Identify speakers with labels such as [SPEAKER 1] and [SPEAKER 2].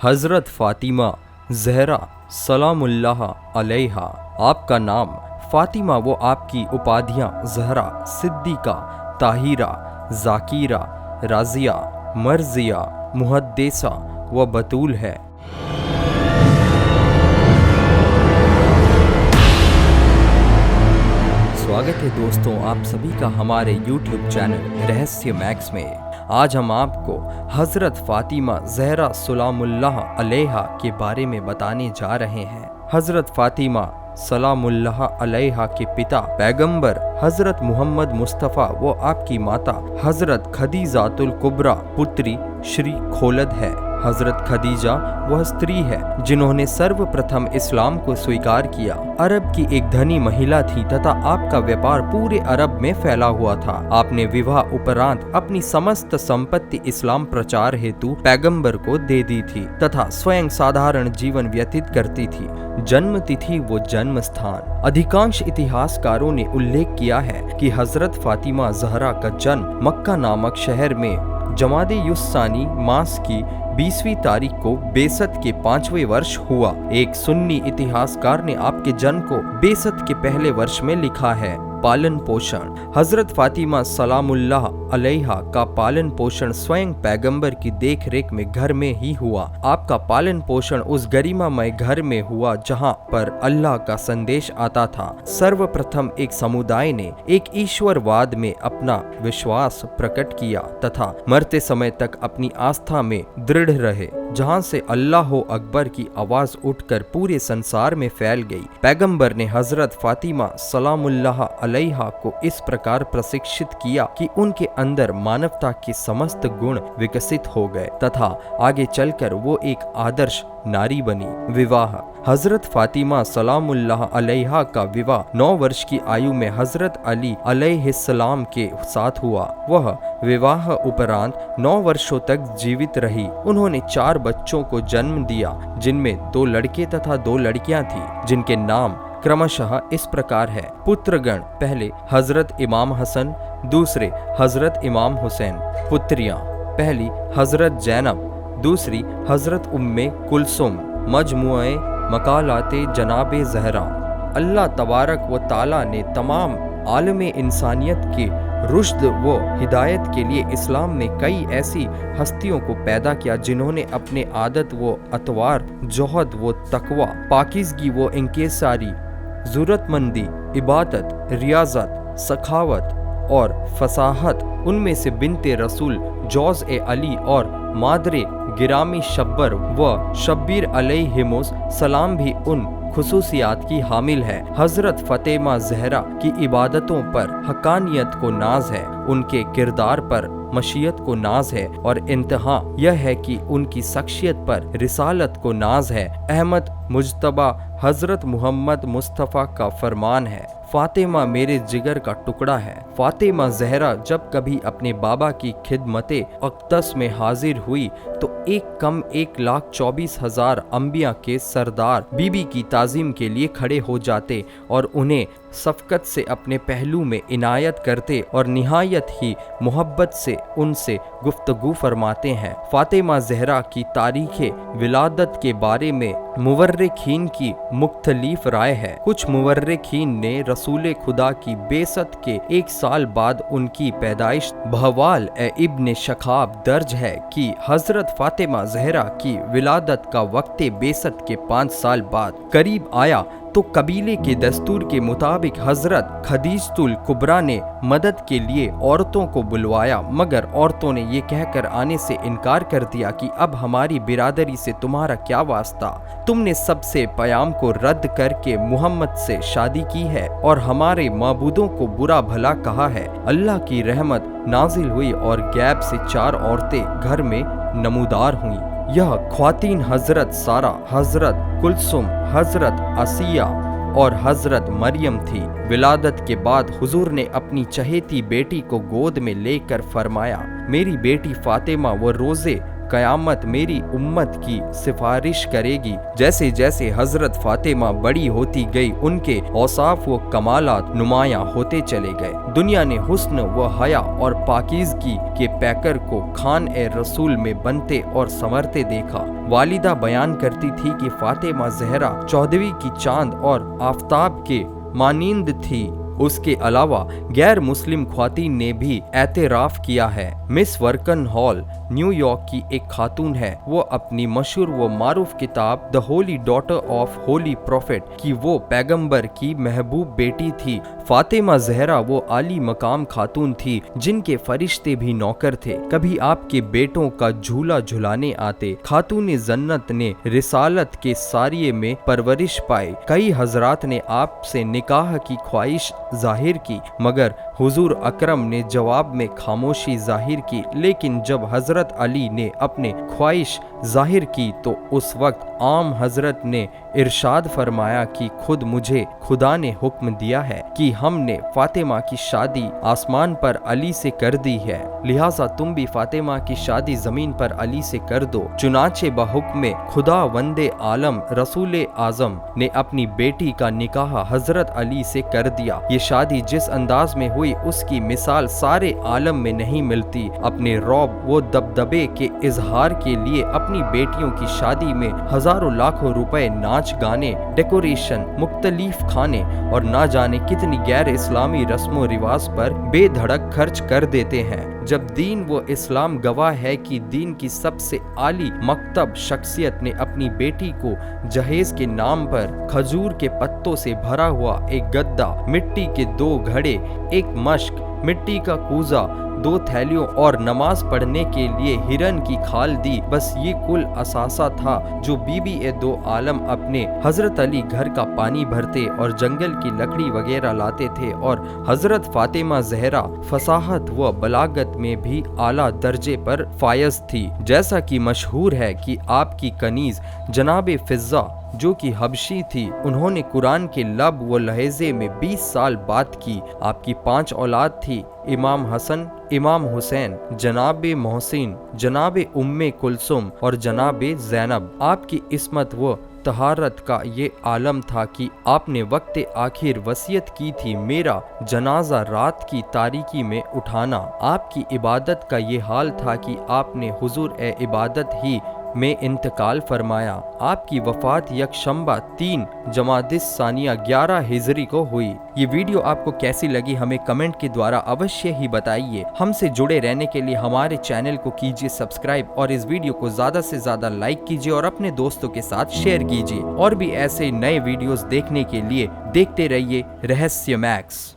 [SPEAKER 1] हज़रत फ़ातिमा ज़हरा सलामुल्लाह अलैहा। आपका नाम फ़ातिमा व आपकी उपाधियाँ ज़हरा, सिद्दीक़ा, ताहिरा, ज़ाकिरा, राज़िया, मर्ज़िया, मुहद्दिसा व बतूल है। स्वागत है दोस्तों आप सभी का हमारे YouTube चैनल रहस्य मैक्स में। आज हम आपको हज़रत फ़ातिमा ज़हरा सलामुल्लाह अलैहा के बारे में बताने जा रहे हैं। हज़रत फ़ातिमा सलामुल्लाह अलैहा के पिता पैगंबर हज़रत मोहम्मद मुस्तफ़ा व आपकी माता हज़रत खदीजातुल कुबरा पुत्री श्री खोलद है। हज़रत खदीजा वह स्त्री है जिन्होंने सर्वप्रथम इस्लाम को स्वीकार किया। अरब की एक धनी महिला थी तथा आपका व्यापार पूरे अरब में फैला हुआ था। आपने विवाह उपरांत अपनी समस्त संपत्ति इस्लाम प्रचार हेतु पैगंबर को दे दी थी तथा स्वयं साधारण जीवन व्यतीत करती थी। जन्म तिथि व जन्म स्थान। अधिकांश इतिहासकारों ने उल्लेख किया है कि हज़रत फ़ातिमा ज़हरा का जन्म मक्का नामक शहर में जमादे युस्सानी मास की 20वीं तारीख को बेसत के 5वें वर्ष हुआ। एक सुन्नी इतिहासकार ने आपके जन्म को बेसत के पहले वर्ष में लिखा है। पालन पोषण। हज़रत फ़ातिमा सलामुल्लाह अलैहा का पालन पोषण स्वयं पैगंबर की देख रेख में घर में ही हुआ। आपका पालन पोषण उस गरिमामय घर में हुआ जहां पर अल्लाह का संदेश आता था। सर्वप्रथम एक समुदाय ने एक ईश्वरवाद में अपना विश्वास प्रकट किया तथा मरते समय तक अपनी आस्था में दृढ़ रहे, जहां से अल्लाह अकबर की आवाज उठकर पूरे संसार में फैल गई। पैगंबर ने हज़रत फ़ातिमा सलामुल्लाह अलैहा को इस प्रकार प्रशिक्षित किया कि उनके अंदर मानवता के समस्त गुण विकसित हो गए तथा आगे चलकर वो एक आदर्श नारी बनी। विवाह। हज़रत फ़ातिमा सलामुल्लाह अलैहा का विवाह 9 वर्ष की आयु में हज़रत अली अलैहिस्सलाम के साथ हुआ। वह विवाह उपरांत 9 वर्षों तक जीवित रही। उन्होंने 4 बच्चों को जन्म दिया जिनमें 2 लड़के तथा 2 लड़कियां थीं, जिनके नाम क्रमशः इस प्रकार है। पुत्रगण। पहले हज़रत इमाम हसन, दूसरे हज़रत इमाम हुसैन। पुत्रियां। पहली हज़रत जैनब, दूसरी हज़रत उम्मे कुलसुम। मजमुए मकालाते जनाबे ज़हरा। अल्लाह तबारक व ताला ने तमाम आलमे इंसानियत के रुश्द व हिदायत के लिए इस्लाम में कई ऐसी हस्तियों को पैदा किया जिन्होंने अपने आदत व अतवार, जोहद व तकवा, पाकीज़गी व इंकिसारी, ज़रूरतमंदी, इबादत, रियाजत, सखावत और फसाहत, उनमें से बिनते रसूल जौज़ ए अली और मादरे गिरामी शब्बर व शब्बीर अलैहिमुस सलाम भी उन खुसूसियात की हामिल है। हज़रत फ़ातिमा ज़हरा की इबादतों पर हक़ानियत को नाज है, उनके किरदार पर मशीयत को नाज है और इंतहा यह है कि उनकी शख्सियत पर रिसालत को नाज है। अहमद मुज्तबा हज़रत मोहम्मद मुस्तफ़ा का फरमान है, फ़ातिमा मेरे जिगर का टुकड़ा है। फ़ातिमा ज़हरा जब कभी अपने बाबा की खिदमते अक़दस में हाजिर हुई तो 1,24,000 अंबिया के सरदार बीबी की ताज़ीम के लिए खड़े हो जाते और उन्हें शफ़क़त से अपने पहलू में इनायत करते और निहायत ही मोहब्बत से उनसे गुफ्तगू फरमाते हैं। फ़ातिमा ज़हरा की तारीख़े विलादत के बारे में मुवर्रिखीन की मुख्तलिफ राय है। कुछ मुवर्रिखीन ने रसूल खुदा की बेसत के 1 साल बाद उनकी पैदाइश बहवाल इब्न शखाब दर्ज है कि हज़रत फ़ातिमा ज़हरा की विलादत का वक्त बेसत के 5 साल बाद करीब आया तो कबीले के दस्तूर के मुताबिक हज़रत खदीजतुल कुबरा ने मदद के लिए औरतों को बुलवाया, मगर औरतों ने ये कहकर आने से इनकार कर दिया कि अब हमारी बिरादरी से तुम्हारा क्या वास्ता, तुमने सबसे पयाम को रद्द करके मोहम्मद से शादी की है और हमारे माबूदों को बुरा भला कहा है। अल्लाह की रहमत नाजिल हुई और गैब से 4 औरतें घर में नमूदार हुईं। यह ख्वातीन हज़रत सारा, हज़रत कुलसुम, हज़रत आसिया और हज़रत मरियम थी। विलादत के बाद हुजूर ने अपनी चहेती बेटी को गोद में लेकर फरमाया, मेरी बेटी फ़ातिमा वो रोज़े कयामत मेरी उम्मत की सिफारिश करेगी। जैसे जैसे हजरत फातिमा बड़ी होती गई, उनके औसाफ व कमालात नुमायां होते चले गए। दुनिया ने हुस्न व हया और पाकीज़गी के पैकर को खान ए रसूल में बनते और संवरते देखा। वालिदा बयान करती थी कि फातिमा ज़हरा 14वीं की चांद और आफताब के मानिंद थी। उसके अलावा गैर मुस्लिम ख्वातीन ने भी एतराफ़ किया है। मिस वर्कन हॉल न्यूयॉर्क की एक खातून है। वो अपनी मशहूर व मारूफ किताब the Holi daughter of holy prophet की वो पैगंबर की महबूब बेटी थी। फातिमा ज़हरा वो आली मकाम खातून थी जिनके फरिश्ते भी नौकर थे। कभी आपके बेटों का झूला झुलाने आते। खातून जन्नत ने रिसालत के सारिये में परवरिश पाई। कई हजरात ने आपसे निकाह की ख्वाहिश जाहिर की, मगर हुजूर अकरम ने जवाब में खामोशी जाहिर की। लेकिन जब हजरत अली ने अपने ख्वाहिश जाहिर की तो उस वक्त आम हजरत ने इरशाद फरमाया कि खुद मुझे खुदा ने हुक्म दिया है कि हमने फातिमा की शादी आसमान पर अली से कर दी है, लिहाजा तुम भी फातिमा की शादी जमीन पर अली से कर दो। चुनाचे बहुक्म खुदा वंदे आलम रसूल आजम ने अपनी बेटी का निकाह हजरत अली से कर दिया। ये शादी जिस अंदाज में हुई उसकी मिसाल सारे आलम में नहीं मिलती। अपने रौब व दबदबे के इजहार के लिए अपनी बेटियों की शादी में हजारों लाखों रुपए नाच गाने, डेकोरेशन, मुख्तलिफ खाने और ना जाने कितनी गैर इस्लामी रस्मों रिवाज पर बेधड़क खर्च कर देते हैं। जब दीन व इस्लाम गवाह है कि दीन की सबसे आली मकतब शख्सियत ने अपनी बेटी को जहेज के नाम पर खजूर के पत्तों से भरा हुआ एक गद्दा, मिट्टी के 2 घड़े, एक मश्क, मिट्टी का कूजा, 2 थैलियों और नमाज पढ़ने के लिए हिरन की खाल दी। बस ये कुल असासा था जो बीबी ए 2 आलम अपने हजरत अली घर का पानी भरते और जंगल की लकड़ी वगैरह लाते थे। और हजरत फातिमा ज़हरा फसाहत व बलागत में भी आला दर्जे पर फायज थी। जैसा कि मशहूर है कि आपकी कनीज जनाब फिज़ा जो कि हबशी थी, उन्होंने कुरान के लब व लहजे में 20 साल बात की। आपकी 5 औलाद थी, इमाम हसन, इमाम हुसैन, जनाब मोहसिन, जनाब उम्मे कुलसुम और जनाब ज़ैनब। आपकी इस्मत व तहारत का ये आलम था कि आपने वक्त आखिर वसीयत की थी मेरा जनाजा रात की तारीकी में उठाना। आपकी इबादत का ये हाल था कि आपने हुजूर ए इबादत ही में इंतकाल फरमाया। आपकी वफात यकशंबा 3 जमादिस सानिया 11 हिजरी को हुई। ये वीडियो आपको कैसी लगी हमें कमेंट के द्वारा अवश्य ही बताइए। हमसे जुड़े रहने के लिए हमारे चैनल को कीजिए सब्सक्राइब और इस वीडियो को ज़्यादा से ज़्यादा लाइक कीजिए और अपने दोस्तों के साथ शेयर कीजिए। और भी ऐसे नए वीडियोस देखने के लिए देखते रहिए रहस्य मैक्स।